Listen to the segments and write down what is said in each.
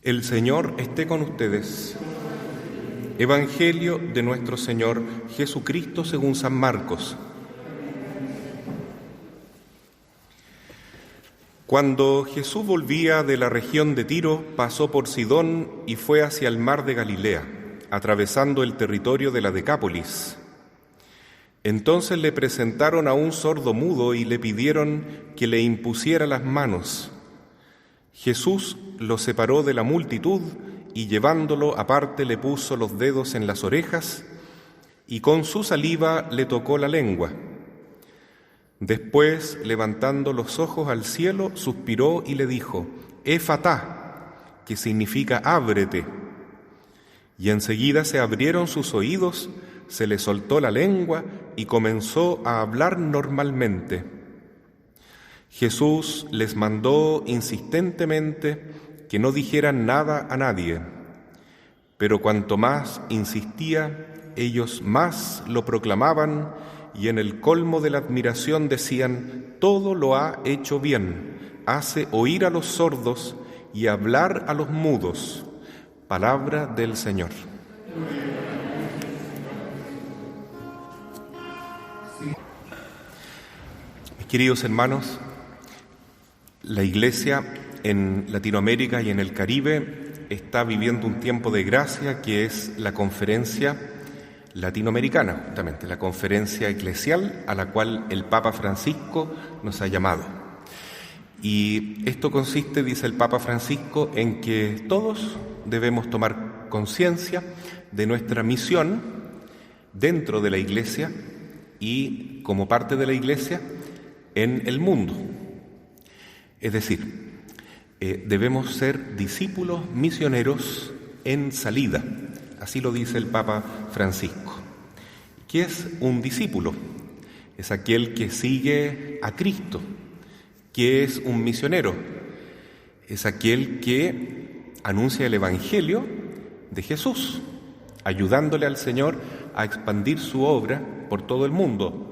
El Señor esté con ustedes. Evangelio de nuestro Señor Jesucristo según San Marcos. Cuando Jesús volvía de la región de Tiro, pasó por Sidón y fue hacia el mar de Galilea, atravesando el territorio de la Decápolis. Entonces le presentaron a un sordo mudo y le pidieron que le impusiera las manos. Jesús lo separó de la multitud y llevándolo aparte le puso los dedos en las orejas y con su saliva le tocó la lengua. Después, levantando los ojos al cielo, suspiró y le dijo: Efatá, que significa ábrete. Y enseguida se abrieron sus oídos, se le soltó la lengua y comenzó a hablar normalmente. Jesús les mandó insistentemente que no dijeran nada a nadie, pero cuanto más insistía, ellos más lo proclamaban y en el colmo de la admiración decían: todo lo ha hecho bien, hace oír a los sordos y hablar a los mudos. Palabra del Señor. Mis queridos hermanos, la Iglesia en Latinoamérica y en el Caribe está viviendo un tiempo de gracia que es la conferencia latinoamericana, justamente la conferencia eclesial a la cual el Papa Francisco nos ha llamado. Y esto consiste, dice el Papa Francisco, en que todos debemos tomar conciencia de nuestra misión dentro de la Iglesia y como parte de la Iglesia en el mundo. Es decir, debemos ser discípulos misioneros en salida. Así lo dice el Papa Francisco. ¿Qué es un discípulo? Es aquel que sigue a Cristo. ¿Qué es un misionero? Es aquel que anuncia el Evangelio de Jesús, ayudándole al Señor a expandir su obra por todo el mundo.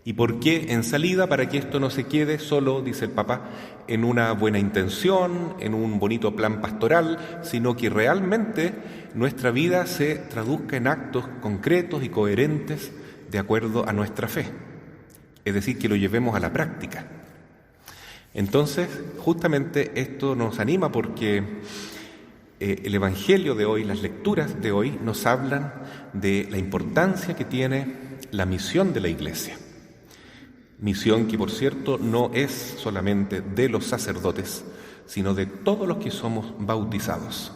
¿Y por qué en salida? Para que esto no se quede solo, dice el Papa, en una buena intención, en un bonito plan pastoral, sino que realmente nuestra vida se traduzca en actos concretos y coherentes de acuerdo a nuestra fe. Es decir, que lo llevemos a la práctica. Entonces, justamente esto nos anima porque el Evangelio de hoy, las lecturas de hoy, nos hablan de la importancia que tiene la misión de la Iglesia. Misión que, por cierto, no es solamente de los sacerdotes, sino de todos los que somos bautizados.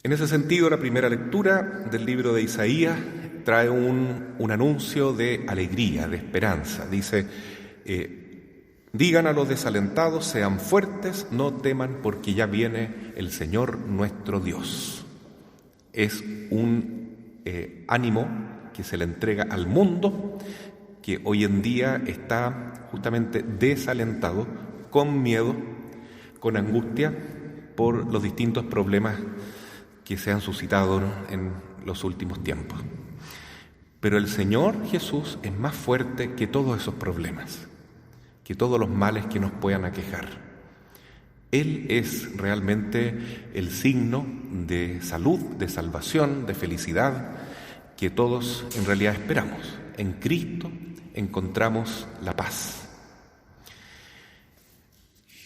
En ese sentido, la primera lectura del libro de Isaías trae un anuncio de alegría, de esperanza. Dice: digan a los desalentados, sean fuertes, no teman, porque ya viene el Señor nuestro Dios. Es un ánimo que se le entrega al mundo, que hoy en día está justamente desalentado, con miedo, con angustia, por los distintos problemas que se han suscitado en los últimos tiempos. Pero el Señor Jesús es más fuerte que todos esos problemas, que todos los males que nos puedan aquejar. Él es realmente el signo de salud, de salvación, de felicidad, que todos en realidad esperamos. En Cristo encontramos la paz.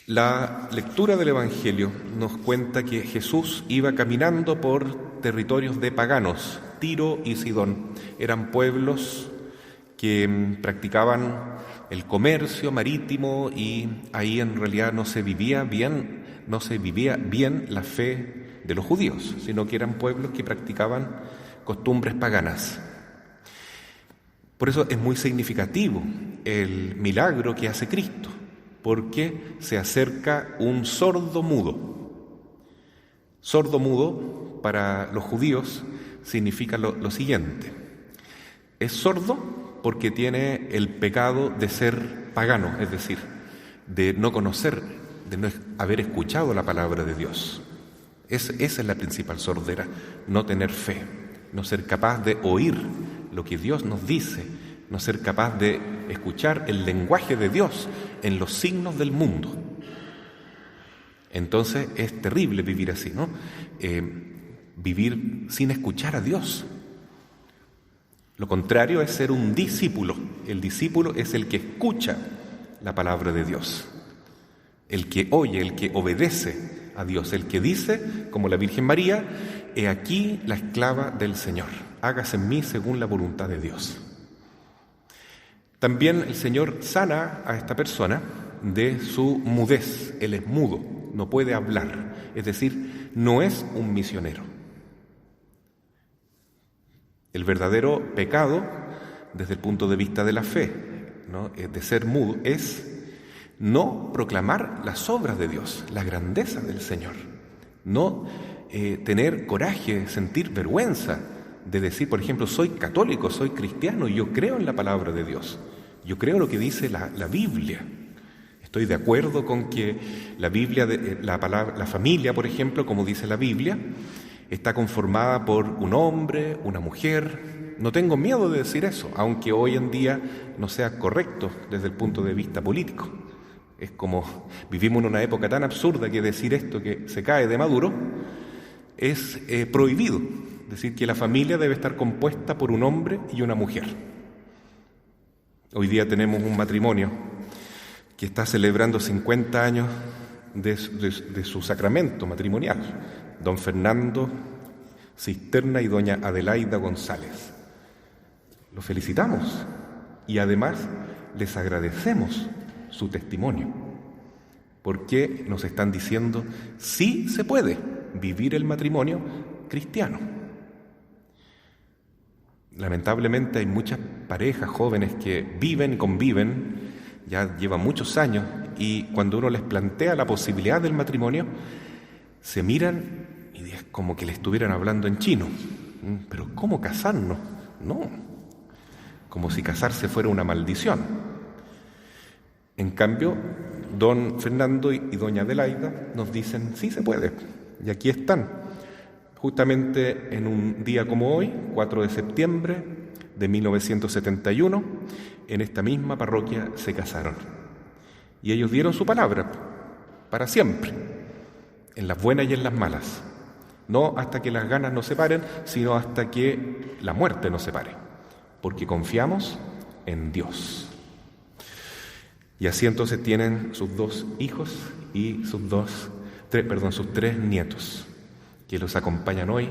La lectura del Evangelio nos cuenta que Jesús iba caminando por territorios de paganos. Tiro y Sidón eran pueblos que practicaban el comercio marítimo y ahí en realidad no se vivía bien la fe de los judíos, sino que eran pueblos que practicaban costumbres paganas. Por eso es muy significativo el milagro que hace Cristo, porque se acerca un sordo mudo. Sordo mudo para los judíos significa lo siguiente: es sordo porque tiene el pecado de ser pagano, es decir, de no conocer, de no haber escuchado la palabra de Dios. Esa es la principal sordera, no tener fe, no ser capaz de oír lo que Dios nos dice, no ser capaz de escuchar el lenguaje de Dios en los signos del mundo. Entonces es terrible vivir así, ¿no? Vivir sin escuchar a Dios. Lo contrario es ser un discípulo. El discípulo es el que escucha la palabra de Dios, el que oye, el que obedece a Dios, el que dice, como la Virgen María: he aquí la esclava del Señor, hágase en mí según la voluntad de Dios. También el Señor sana a esta persona de su mudez. Él es mudo, no puede hablar, es decir, no es un misionero. El verdadero pecado, desde el punto de vista de la fe, ¿no?, de ser mudo, es no proclamar las obras de Dios, la grandeza del Señor, no tener coraje, sentir vergüenza de decir, por ejemplo, soy católico, soy cristiano, yo creo en la palabra de Dios, yo creo lo que dice la Biblia. Estoy de acuerdo con que la Biblia, la familia, por ejemplo, como dice la Biblia, está conformada por un hombre, una mujer. No tengo miedo de decir eso, aunque hoy en día no sea correcto desde el punto de vista político. Es como vivimos en una época tan absurda que decir esto que se cae de maduro es prohibido. Decir que la familia debe estar compuesta por un hombre y una mujer. Hoy día tenemos un matrimonio que está celebrando 50 años de su sacramento matrimonial. Don Fernando Cisterna y doña Adelaida González. Los felicitamos y además les agradecemos su testimonio, porque nos están diciendo sí se puede vivir el matrimonio cristiano. Lamentablemente hay muchas parejas jóvenes que viven y conviven, ya llevan muchos años, y cuando uno les plantea la posibilidad del matrimonio, se miran y es como que le estuvieran hablando en chino. ¿Pero cómo casarnos? No, como si casarse fuera una maldición. En cambio, don Fernando y doña Adelaida nos dicen sí se puede, y aquí están, justamente en un día como hoy, 4 de septiembre de 1971, en esta misma parroquia se casaron. Y ellos dieron su palabra para siempre, en las buenas y en las malas. No hasta que las ganas nos separen, sino hasta que la muerte nos separe, porque confiamos en Dios. Y así entonces tienen sus 2 hijos y sus 3 nietos, que los acompañan hoy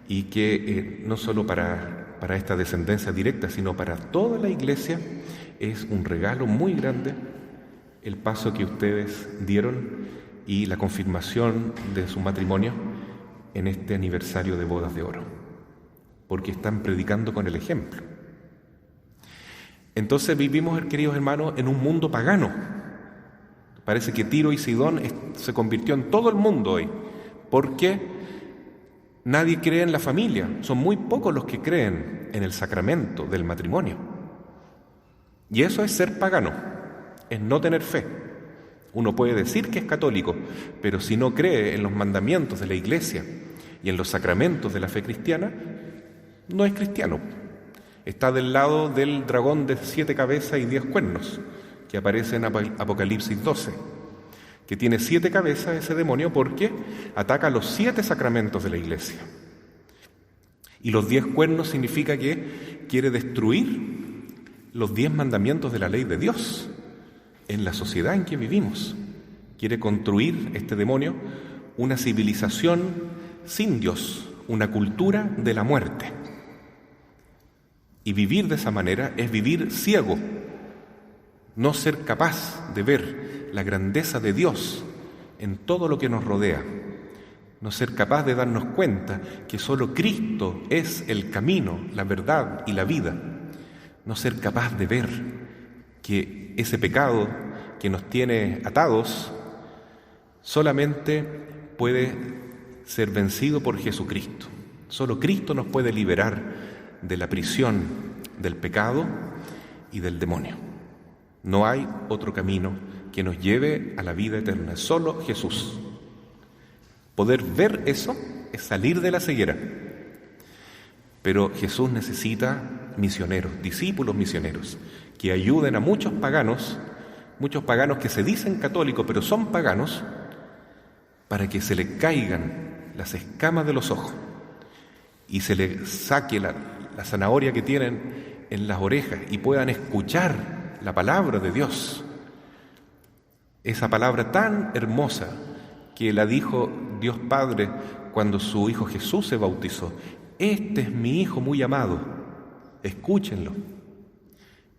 y que no solo para esta descendencia directa, sino para toda la Iglesia, es un regalo muy grande el paso que ustedes dieron y la confirmación de su matrimonio en este aniversario de bodas de oro, porque están predicando con el ejemplo. Entonces vivimos, queridos hermanos, en un mundo pagano. Parece que Tiro y Sidón se convirtió en todo el mundo hoy, porque nadie cree en la familia. Son muy pocos los que creen en el sacramento del matrimonio. Y eso es ser pagano, es no tener fe. Uno puede decir que es católico, pero si no cree en los mandamientos de la Iglesia y en los sacramentos de la fe cristiana, no es cristiano. Está del lado del dragón de 7 cabezas y 10 cuernos, que aparece en Apocalipsis 12, que tiene 7 cabezas ese demonio porque ataca los 7 sacramentos de la Iglesia. Y los 10 cuernos significa que quiere destruir los 10 mandamientos de la ley de Dios en la sociedad en que vivimos. Quiere construir este demonio una civilización sin Dios, una cultura de la muerte. Y vivir de esa manera es vivir ciego, no ser capaz de ver la grandeza de Dios en todo lo que nos rodea, no ser capaz de darnos cuenta que solo Cristo es el camino, la verdad y la vida, no ser capaz de ver que ese pecado que nos tiene atados solamente puede ser vencido por Jesucristo. Solo Cristo nos puede liberar de la prisión del pecado y del demonio. No hay otro camino que nos lleve a la vida eterna, solo Jesús. Poder ver eso es salir de la ceguera. Pero Jesús necesita misioneros, discípulos misioneros, que ayuden a muchos paganos que se dicen católicos, pero son paganos, para que se le caigan las escamas de los ojos y se le saque la zanahoria que tienen en las orejas y puedan escuchar la palabra de Dios. Esa palabra tan hermosa que la dijo Dios Padre cuando su Hijo Jesús se bautizó. Este es mi Hijo muy amado, escúchenlo.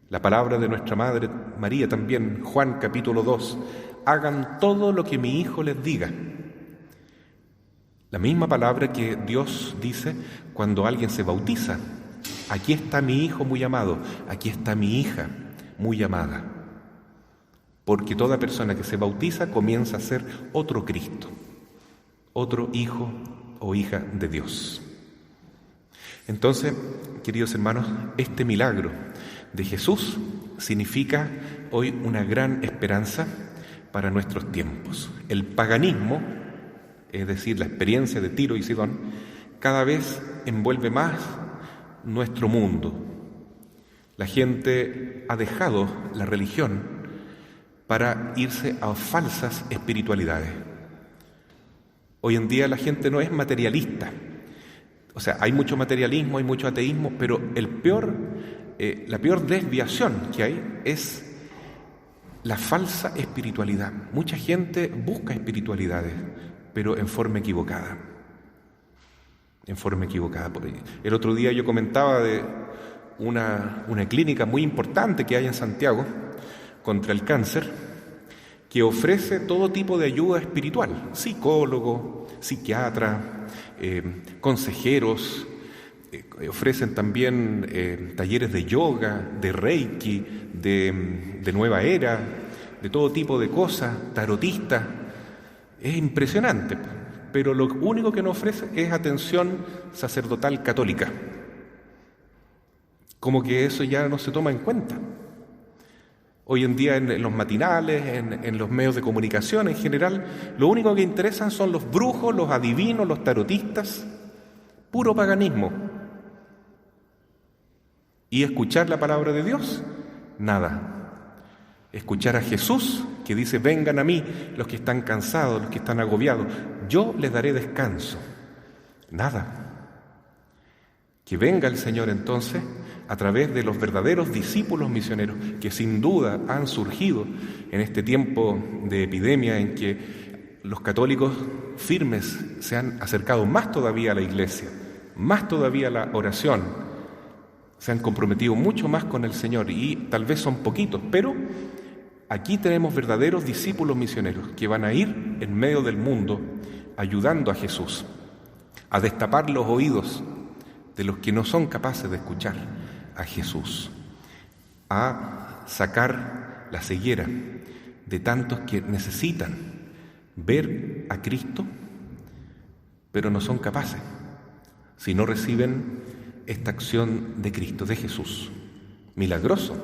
La palabra de nuestra Madre María también, Juan capítulo 2, hagan todo lo que mi Hijo les diga. La misma palabra que Dios dice cuando alguien se bautiza. Aquí está mi Hijo muy amado, aquí está mi hija muy amada. Porque toda persona que se bautiza comienza a ser otro Cristo, otro hijo o hija de Dios. Entonces, queridos hermanos, este milagro de Jesús significa hoy una gran esperanza para nuestros tiempos. El paganismo, es decir, la experiencia de Tiro y Sidón, cada vez envuelve más nuestro mundo. La gente ha dejado la religión para irse a falsas espiritualidades. Hoy en día la gente no es materialista. O sea, hay mucho materialismo, hay mucho ateísmo, pero la peor desviación que hay es la falsa espiritualidad. Mucha gente busca espiritualidades, pero en forma equivocada. En forma equivocada. El otro día yo comentaba de una clínica muy importante que hay en Santiago contra el cáncer, que ofrece todo tipo de ayuda espiritual, psicólogo, psiquiatra, consejeros, ofrecen también talleres de yoga, de reiki, de nueva era, de todo tipo de cosas, tarotistas. Es impresionante, pero lo único que no ofrece es atención sacerdotal católica. Como que eso ya no se toma en cuenta. Hoy en día en los matinales, en los medios de comunicación en general, lo único que interesan son los brujos, los adivinos, los tarotistas, puro paganismo. ¿Y escuchar la palabra de Dios? Nada. Escuchar a Jesús, que dice, vengan a mí los que están cansados, los que están agobiados, yo les daré descanso. Nada. Que venga el Señor entonces a través de los verdaderos discípulos misioneros que sin duda han surgido en este tiempo de epidemia en que los católicos firmes se han acercado más todavía a la iglesia, más todavía a la oración, se han comprometido mucho más con el Señor y tal vez son poquitos, pero aquí tenemos verdaderos discípulos misioneros que van a ir en medio del mundo ayudando a Jesús a destapar los oídos de los que no son capaces de escuchar a Jesús, a sacar la ceguera de tantos que necesitan ver a Cristo, pero no son capaces, si no reciben esta acción de Cristo, de Jesús. Milagroso,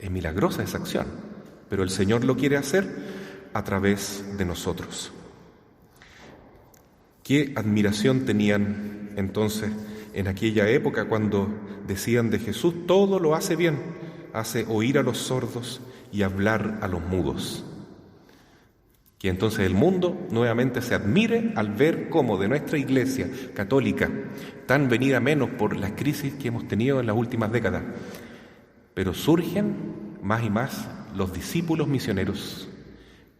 es milagrosa esa acción, pero el Señor lo quiere hacer a través de nosotros. ¿Qué admiración tenían entonces en aquella época cuando decían de Jesús, todo lo hace bien, hace oír a los sordos y hablar a los mudos? Que entonces el mundo nuevamente se admire al ver cómo de nuestra Iglesia católica, tan venida menos por las crisis que hemos tenido en las últimas décadas, pero surgen más y más los discípulos misioneros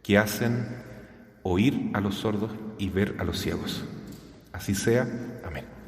que hacen oír a los sordos y ver a los ciegos. Así sea. Amén.